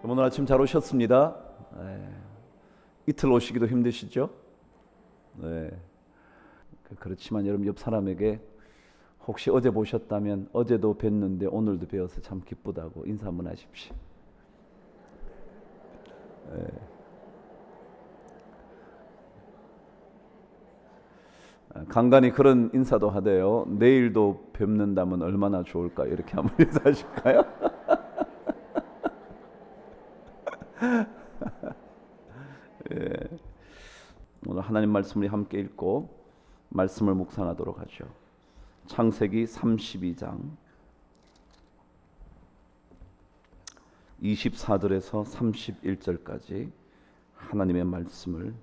오늘 아침 잘 오셨습니다. 이틀 오시기도 힘드시죠? 네. 그렇지만 여러분 옆 사람에게 혹시 어제 보셨다면 어제도 뵀는데 오늘도 뵈어서 참 기쁘다고 인사 한번 하십시오. 네. 간간히 그런 인사도 하대요. 내일도 뵙는다면 얼마나 좋을까 이렇게 한번 인사하실까요? 예. 오늘 하나님 말씀을 함께 읽고 말씀을 묵상하도록 하죠. 창세기 32장 24절에서 31절까지 하나님의 말씀을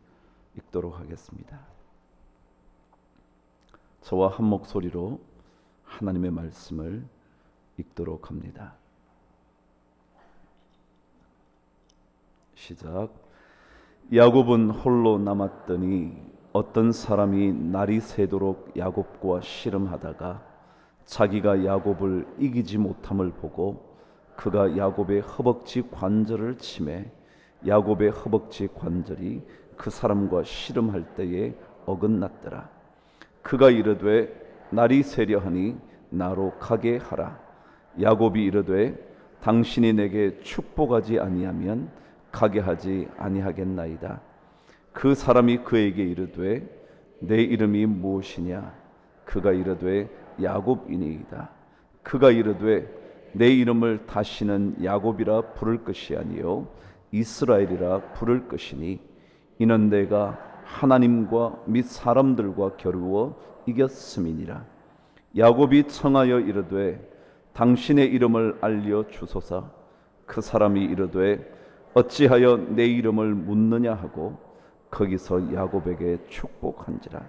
읽도록 하겠습니다. 저와 한 목소리로 하나님의 말씀을 읽도록 합니다. 시작. 야곱은 홀로 남았더니 어떤 사람이 날이 새도록 야곱과 씨름하다가 자기가 야곱을 이기지 못함을 보고 그가 야곱의 허벅지 관절을 치매 야곱의 허벅지 관절이 그 사람과 씨름할 때에 어긋났더라. 그가 이르되 날이 새려하니 나로 가게 하라. 야곱이 이르되 당신이 내게 축복하지 아니하면 가게 하지 아니하겠나이다. 그 사람이 그에게 이르되 내 이름이 무엇이냐? 그가 이르되 야곱이니이다. 그가 이르되 내 이름을 다시는 야곱이라 부를 것이 아니요 이스라엘이라 부를 것이니 이는 내가 하나님과 및 사람들과 겨루어 이겼음이니라. 야곱이 청하여 이르되 당신의 이름을 알려 주소서. 그 사람이 이르되 어찌하여 내 이름을 묻느냐 하고 거기서 야곱에게 축복한지라.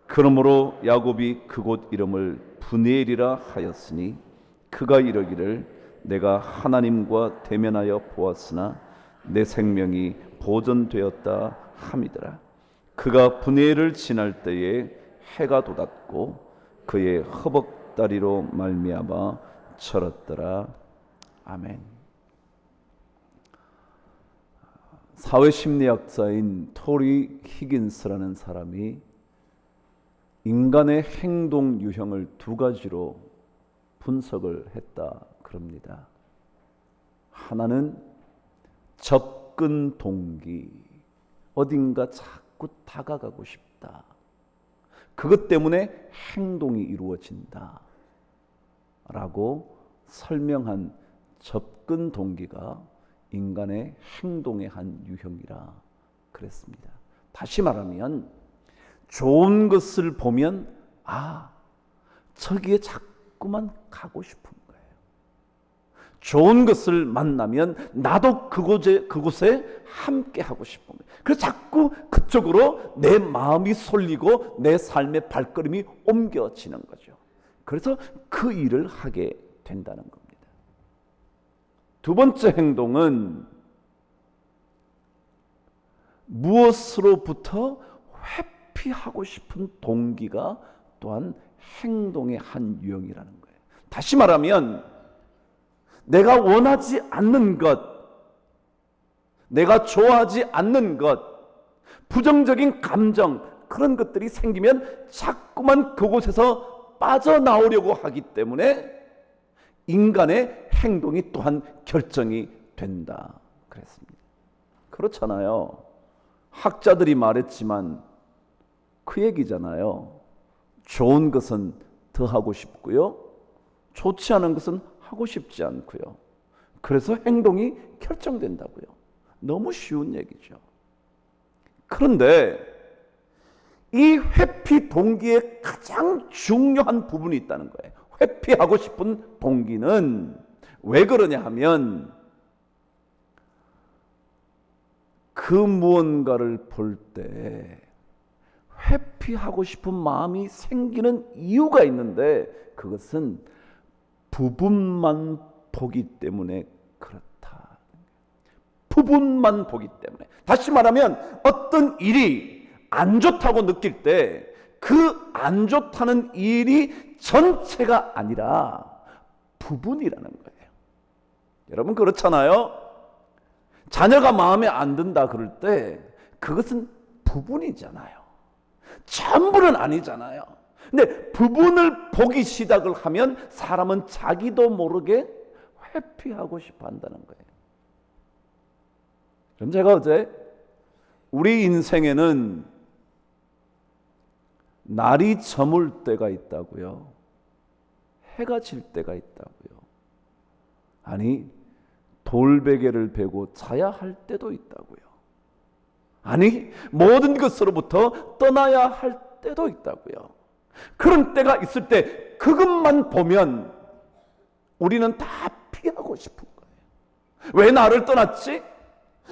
그러므로 야곱이 그곳 이름을 브니엘이라 하였으니 그가 이르기를 내가 하나님과 대면하여 보았으나 내 생명이 보존되었다 함이더라. 그가 브니엘을 지날 때에 해가 돋았고 그의 허벅다리로 말미암아 철었더라. 아멘. 사회심리학자인 토리 히긴스라는 사람이 인간의 행동 유형을 두 가지로 분석을 했다 그럽니다. 하나는 접근 동기, 어딘가 자꾸 다가가고 싶다. 그것 때문에 행동이 이루어진다 라고 설명한 접근 동기가 인간의 행동의 한 유형이라 그랬습니다. 다시 말하면 좋은 것을 보면 저기에 자꾸만 가고 싶은 거예요. 좋은 것을 만나면 나도 그곳에 함께 하고 싶은 거예요. 그래서 자꾸 그쪽으로 내 마음이 쏠리고 내 삶의 발걸음이 옮겨지는 거죠. 그래서 그 일을 하게 된다는 겁니다. 두 번째 행동은 무엇으로부터 회피하고 싶은 동기가 또한 행동의 한 유형이라는 거예요. 다시 말하면 내가 원하지 않는 것, 내가 좋아하지 않는 것, 부정적인 감정, 그런 것들이 생기면 자꾸만 그곳에서 빠져나오려고 하기 때문에 인간의 행동이 또한 결정이 된다 그랬습니다. 그렇잖아요. 학자들이 말했지만 그 얘기잖아요. 좋은 것은 더 하고 싶고요, 좋지 않은 것은 하고 싶지 않고요. 그래서 행동이 결정된다고요. 너무 쉬운 얘기죠. 그런데 이 회피 동기의 가장 중요한 부분이 있다는 거예요. 회피하고 싶은 동기는 왜 그러냐 하면 그 무언가를 볼 때 회피하고 싶은 마음이 생기는 이유가 있는데 그것은 부분만 보기 때문에 그렇다. 부분만 보기 때문에. 다시 말하면 어떤 일이 안 좋다고 느낄 때 그 안 좋다는 일이 전체가 아니라 부분이라는 거예요. 여러분 그렇잖아요. 자녀가 마음에 안 든다 그럴 때 그것은 부분이잖아요. 전부는 아니잖아요. 근데 부분을 보기 시작을 하면 사람은 자기도 모르게 회피하고 싶어 한다는 거예요. 그럼 제가 어제 우리 인생에는 날이 저물 때가 있다고요. 해가 질 때가 있다고요. 아니, 돌베개를 베고 자야 할 때도 있다고요. 아니, 모든 것으로부터 떠나야 할 때도 있다고요. 그런 때가 있을 때 그것만 보면 우리는 다 피하고 싶은 거예요. 왜 나를 떠났지?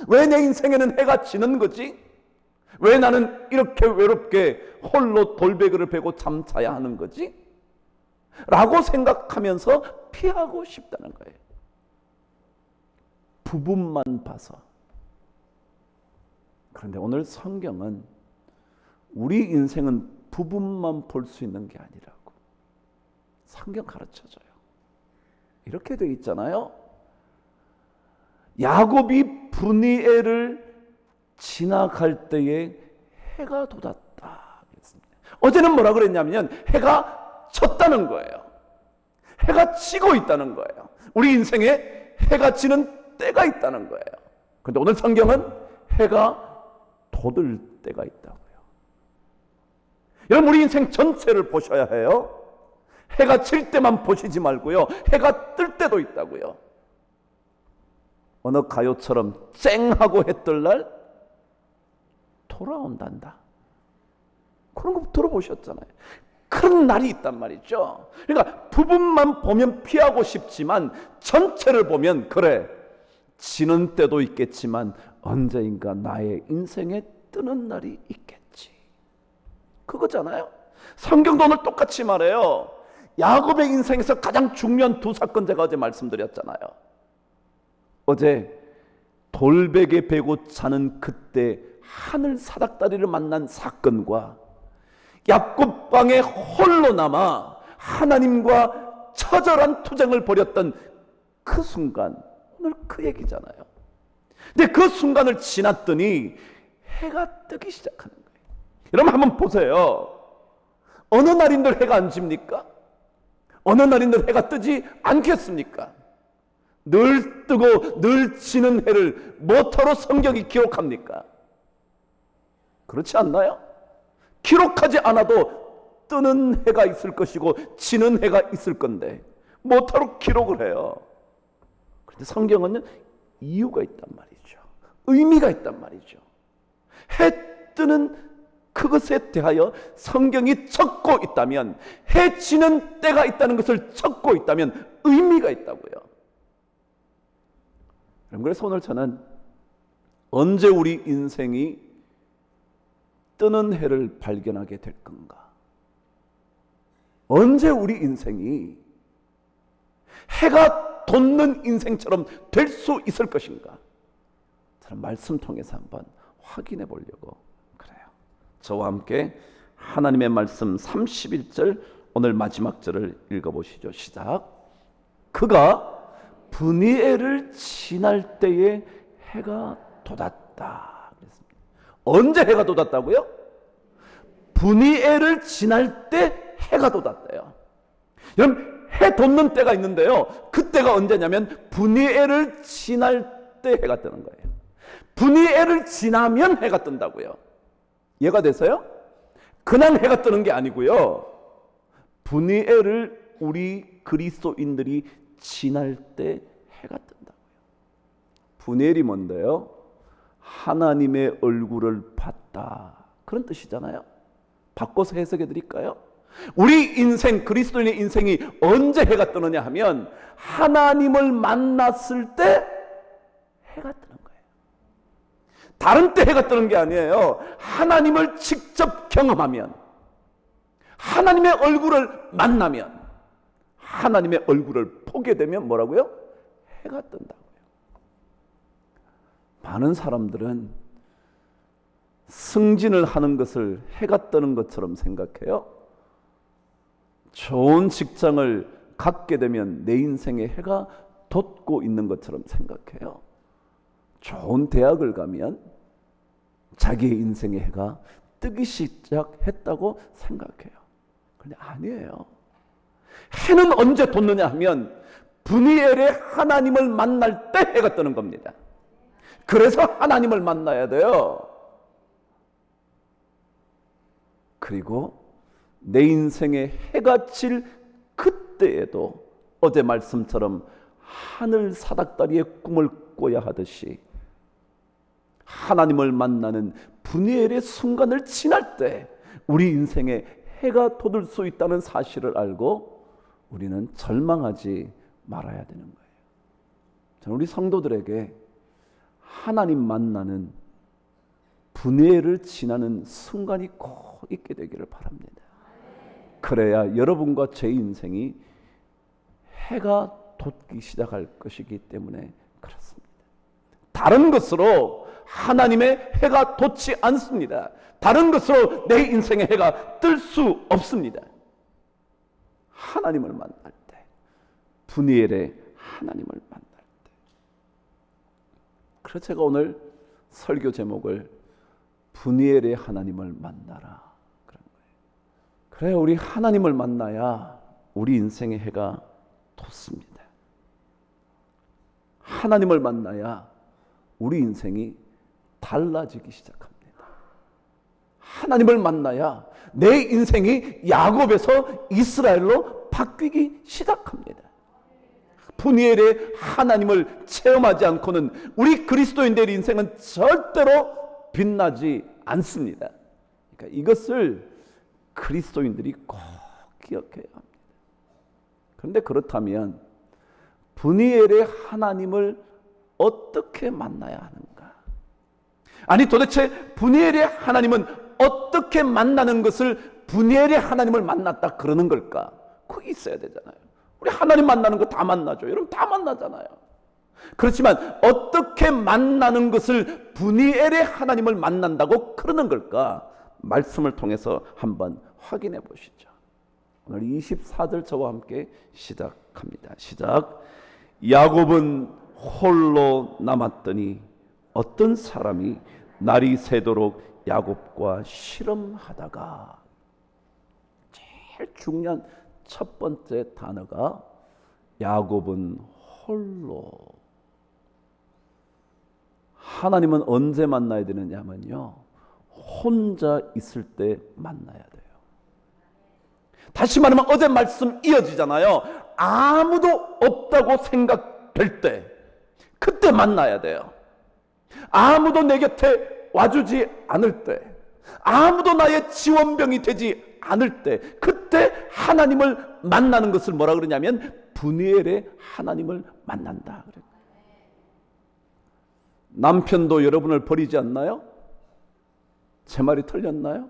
왜 내 인생에는 해가 지는 거지? 왜 나는 이렇게 외롭게 홀로 돌베개를 베고 잠자야 하는 거지? 라고 생각하면서 피하고 싶다는 거예요. 부분만 봐서. 그런데 오늘 성경은 우리 인생은 부분만 볼 수 있는 게 아니라고 성경 가르쳐줘요. 이렇게 되어 있잖아요. 야곱이 브니엘을 지나갈 때에 해가 돋았다 그랬습니다. 어제는 뭐라 그랬냐면 해가 쳤다는 거예요. 해가 치고 있다는 거예요. 우리 인생에 해가 지는 때가 있다는 거예요. 그런데 오늘 성경은 해가 돋을 때가 있다고요. 여러분, 우리 인생 전체를 보셔야 해요. 해가 질 때만 보시지 말고요, 해가 뜰 때도 있다고요. 어느 가요처럼 쨍하고 해 뜰 날 돌아온단다. 그런 거 들어보셨잖아요. 그런 날이 있단 말이죠. 그러니까 부분만 보면 피하고 싶지만 전체를 보면 그래, 지는 때도 있겠지만 언제인가 나의 인생에 뜨는 날이 있겠지. 그거잖아요. 성경도 오늘 똑같이 말해요. 야곱의 인생에서 가장 중요한 두 사건 제가 어제 말씀드렸잖아요. 어제 돌베개 베고 자는 그때 하늘 사닥다리를 만난 사건과 야곱 방에 홀로 남아 하나님과 처절한 투쟁을 벌였던 그 순간, 오늘 그 얘기잖아요. 근데 그 순간을 지났더니 해가 뜨기 시작하는 거예요. 여러분 한번 보세요. 어느 날인들 해가 안 집니까? 어느 날인들 해가 뜨지 않겠습니까? 늘 뜨고 늘 지는 해를 뭐터로 성경이 기록합니까? 그렇지 않나요? 기록하지 않아도 뜨는 해가 있을 것이고 지는 해가 있을 건데 뭐터로 기록을 해요. 그런데 성경은 이유가 있단 말이죠. 의미가 있단 말이죠. 해 뜨는 그것에 대하여 성경이 적고 있다면, 해 지는 때가 있다는 것을 적고 있다면 의미가 있다고요. 그래서 오늘 저는 언제 우리 인생이 뜨는 해를 발견하게 될 건가? 언제 우리 인생이 해가 돋는 인생처럼 될 수 있을 것인가? 저는 말씀 통해서 한번 확인해 보려고 그래요. 저와 함께 하나님의 말씀 31절 오늘 마지막 절을 읽어보시죠. 시작. 그가 브니엘을 지날 때에 해가 돋았다 그랬습니다. 언제 해가 돋았다고요? 브니엘을 지날 때 해가 돋았대요. 여러분, 해 돋는 때가 있는데요, 그때가 언제냐면 브니엘을 지날 때 해가 뜨는 거예요. 브니엘을 지나면 해가 뜬다고요. 이해가 되세요? 그냥 해가 뜨는 게 아니고요, 브니엘을 우리 그리스도인들이 지날 때 해가 뜬다고요. 브니엘이 뭔데요? 하나님의 얼굴을 봤다, 그런 뜻이잖아요. 바꿔서 해석해 드릴까요? 우리 인생, 그리스도인의 인생이 언제 해가 뜨느냐 하면 하나님을 만났을 때 해가 뜨는 거예요. 다른 때 해가 뜨는 게 아니에요. 하나님을 직접 경험하면, 하나님의 얼굴을 만나면, 하나님의 얼굴을 보게 되면 뭐라고요? 해가 뜬다고요. 많은 사람들은 승진을 하는 것을 해가 뜨는 것처럼 생각해요. 좋은 직장을 갖게 되면 내 인생에 해가 돋고 있는 것처럼 생각해요. 좋은 대학을 가면 자기의 인생의 해가 뜨기 시작했다고 생각해요. 그런데 아니에요. 해는 언제 돋느냐 하면 브니엘의 하나님을 만날 때 해가 뜨는 겁니다. 그래서 하나님을 만나야 돼요. 그리고 내 인생에 해가 질 그때에도 어제 말씀처럼 하늘 사닥다리의 꿈을 꿔야 하듯이 하나님을 만나는 브니엘의 순간을 지날 때 우리 인생에 해가 돋을 수 있다는 사실을 알고 우리는 절망하지 말아야 되는 거예요. 저는 우리 성도들에게 하나님 만나는 브니엘을 지나는 순간이 꼭 있게 되기를 바랍니다. 그래야 여러분과 제 인생이 해가 돋기 시작할 것이기 때문에 그렇습니다. 다른 것으로 하나님의 해가 돋지 않습니다. 다른 것으로 내 인생의 해가 뜰 수 없습니다. 하나님을 만날 때, 브니엘의 하나님을 만날 때. 그래서 제가 오늘 설교 제목을 브니엘의 하나님을 만나라 그런 거예요. 그래, 우리 하나님을 만나야 우리 인생의 해가 돋습니다. 하나님을 만나야 우리 인생이 달라지기 시작합니다. 하나님을 만나야 내 인생이 야곱에서 이스라엘로 바뀌기 시작합니다. 브니엘의 하나님을 체험하지 않고는 우리 그리스도인들의 인생은 절대로 빛나지 않습니다. 그러니까 이것을 그리스도인들이 꼭 기억해야 합니다. 그런데 그렇다면 브니엘의 하나님을 어떻게 만나야 하는가? 아니 도대체 브니엘의 하나님은 어떻게 만나는 것을 브니엘의 하나님을 만났다 그러는 걸까? 그게 있어야 되잖아요. 우리 하나님 만나는 거 다 만나죠. 여러분 다 만나잖아요. 그렇지만 어떻게 만나는 것을 브니엘의 하나님을 만난다고 그러는 걸까? 말씀을 통해서 한번 확인해 보시죠. 오늘 24절 저와 함께 시작합니다. 시작. 야곱은 홀로 남았더니 어떤 사람이 날이 새도록 야곱과 씨름하다가, 제일 중요한 첫 번째 단어가 야곱은 홀로. 하나님은 언제 만나야 되느냐면요, 혼자 있을 때 만나야 돼요. 다시 말하면 어제 말씀 이어지잖아요. 아무도 없다고 생각될 때, 그때 만나야 돼요. 아무도 내 곁에 와주지 않을 때, 아무도 나의 지원병이 되지 않을 때, 그때 하나님을 만나는 것을 뭐라 그러냐면 브니엘의 하나님을 만난다 그래요. 남편도 여러분을 버리지 않나요? 제 말이 틀렸나요?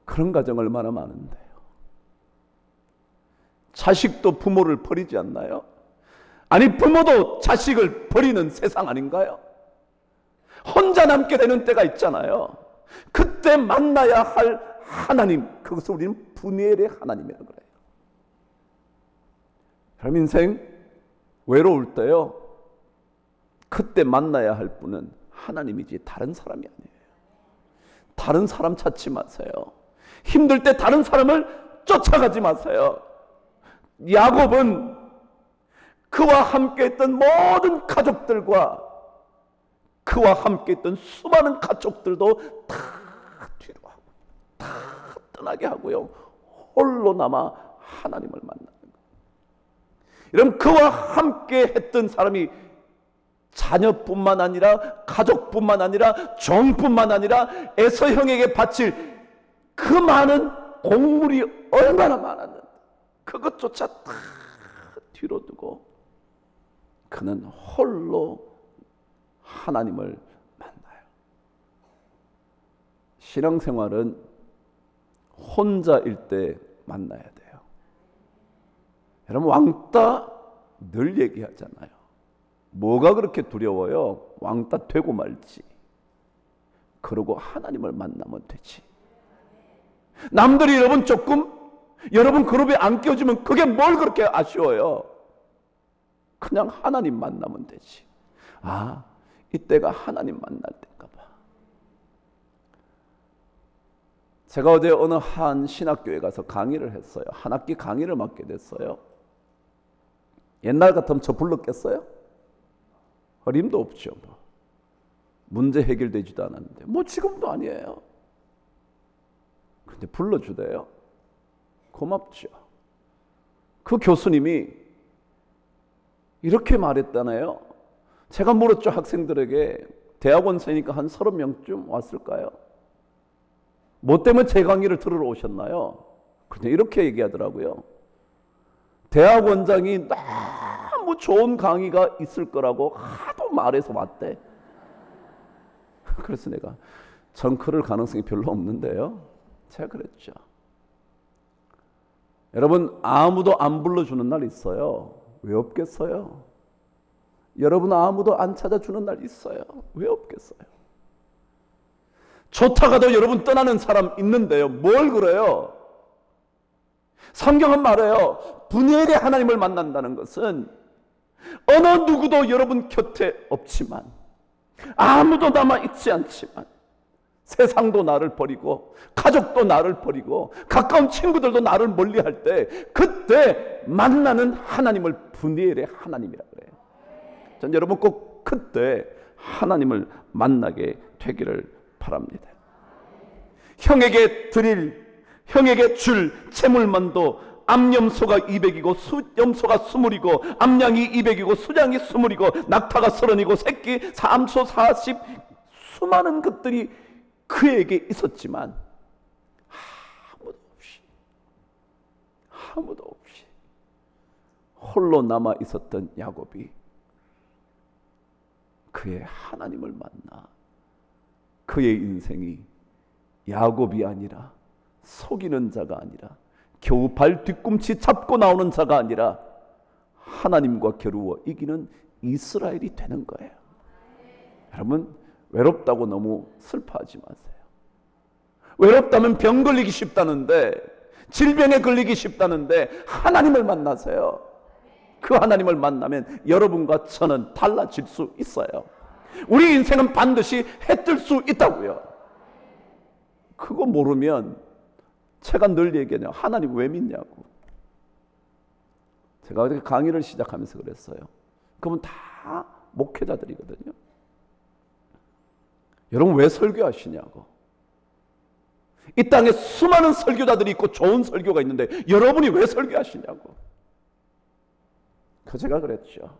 그런 가정 얼마나 많은데요. 자식도 부모를 버리지 않나요? 아니 부모도 자식을 버리는 세상 아닌가요? 혼자 남게 되는 때가 있잖아요. 그때 만나야 할 하나님, 그것을 우리는 브니엘의 하나님이라고 그래요. 그럼 인생 외로울 때요, 그때 만나야 할 분은 하나님이지 다른 사람이 아니에요. 다른 사람 찾지 마세요. 힘들 때 다른 사람을 쫓아가지 마세요. 야곱은 그와 함께 했던 모든 가족들과 그와 함께 했던 수많은 가족들도 다 뒤로 하고 다 떠나게 하고요, 홀로 남아 하나님을 만나는 거예요. 여러분, 그와 함께 했던 사람이 자녀뿐만 아니라 가족뿐만 아니라 종뿐만 아니라 에서 형에게 바칠 그 많은 곡물이 얼마나 많았는데 그것조차 다 뒤로 두고 그는 홀로 하나님을 만나요. 신앙생활은 혼자일 때 만나야 돼요. 여러분, 왕따 늘 얘기하잖아요. 뭐가 그렇게 두려워요? 왕따 되고 말지. 그러고 하나님을 만나면 되지. 남들이 여러분 조금 여러분 그룹에 안 껴주면 그게 뭘 그렇게 아쉬워요? 그냥 하나님 만나면 되지. 아, 이때가 하나님 만날 때인가 봐. 제가 어제 어느 한 신학교에 가서 강의를 했어요. 한 학기 강의를 맡게 됐어요. 옛날 같으면 저 불렀겠어요? 어림도 없죠. 문제 해결되지도 않았는데 지금도 아니에요. 근데 불러주대요. 고맙죠. 그 교수님이 이렇게 말했다네요. 제가 물었죠. 학생들에게. 대학원생이니까 한 30명쯤 왔을까요? 뭐 때문에 제 강의를 들으러 오셨나요? 근데 이렇게 얘기하더라고요. 대학원장이 너무 좋은 강의가 있을 거라고 하도 말해서 왔대. 그래서 내가 전 그럴 가능성이 별로 없는데요. 제가 그랬죠. 여러분, 아무도 안 불러주는 날 있어요. 왜 없겠어요? 여러분, 아무도 안 찾아주는 날 있어요. 왜 없겠어요? 좋다가도 여러분 떠나는 사람 있는데요. 뭘 그래요? 성경은 말해요. 분열의 하나님을 만난다는 것은 어느 누구도 여러분 곁에 없지만, 아무도 남아있지 않지만, 세상도 나를 버리고 가족도 나를 버리고 가까운 친구들도 나를 멀리할 때, 그때 만나는 하나님을 분이엘의 하나님이라 그래요. 전 여러분 꼭 그때 하나님을 만나게 되기를 바랍니다. 형에게 줄 재물만도 암염소가 200이고 수염소가 20이고 암양이 200이고 수장이 20이고 낙타가 30이고 새끼 암소 40, 수많은 것들이 그에게 있었지만 아무도 없이 홀로 남아 있었던 야곱이 그의 하나님을 만나 그의 인생이 야곱이 아니라, 속이는 자가 아니라, 겨우 발 뒤꿈치 잡고 나오는 자가 아니라 하나님과 겨루어 이기는 이스라엘이 되는 거예요. 여러분, 외롭다고 너무 슬퍼하지 마세요. 외롭다면 병 걸리기 쉽다는데, 질병에 걸리기 쉽다는데 하나님을 만나세요. 그 하나님을 만나면 여러분과 저는 달라질 수 있어요. 우리 인생은 반드시 해뜰 수 있다고요. 그거 모르면 제가 늘 얘기해요. 하나님 왜 믿냐고. 제가 어떻게 강의를 시작하면서 그랬어요. 그러면 다 목회자들이거든요. 여러분 왜 설교하시냐고. 이 땅에 수많은 설교자들이 있고 좋은 설교가 있는데 여러분이 왜 설교하시냐고. 제가 그랬죠.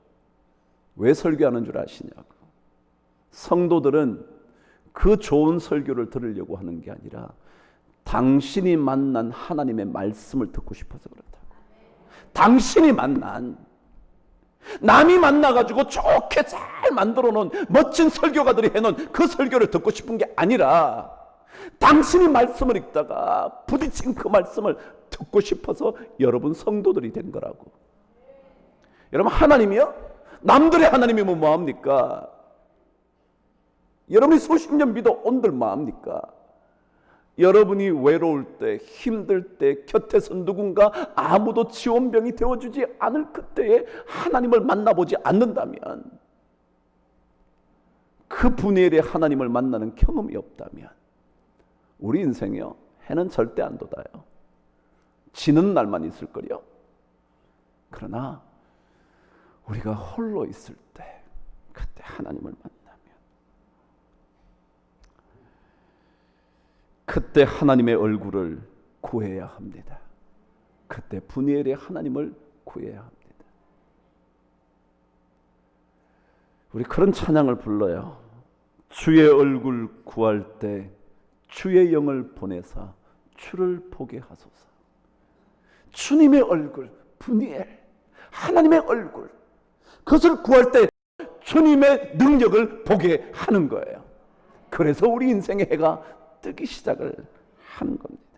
왜 설교하는 줄 아시냐고. 성도들은 그 좋은 설교를 들으려고 하는 게 아니라 당신이 만난 하나님의 말씀을 듣고 싶어서 그렇다고. 당신이 만난, 남이 만나가지고 좋게 잘 만들어 놓은 멋진 설교가들이 해놓은 그 설교를 듣고 싶은 게 아니라 당신이 말씀을 읽다가 부딪힌 그 말씀을 듣고 싶어서 여러분 성도들이 된 거라고. 여러분, 하나님이요? 남들의 하나님이면 뭐합니까? 여러분이 수십 년 믿어 온들 뭐합니까? 여러분이 외로울 때, 힘들 때 곁에서 누군가 아무도 지원병이 되어주지 않을 그때에 하나님을 만나보지 않는다면, 그 분야의 하나님을 만나는 경험이 없다면 우리 인생이요, 해는 절대 안 돋아요. 지는 날만 있을 거요. 그러나 우리가 홀로 있을 때, 그때 하나님을 만나면, 그때 하나님의 얼굴을 구해야 합니다. 그때 분이엘의 하나님을 구해야 합니다. 우리 그런 찬양을 불러요. 주의 얼굴 구할 때 주의 영을 보내사 주를 보게 하소서. 주님의 얼굴, 분이엘, 하나님의 얼굴, 그것을 구할 때 주님의 능력을 보게 하는 거예요. 그래서 우리 인생의 해가 뜨기 시작을 하는 겁니다.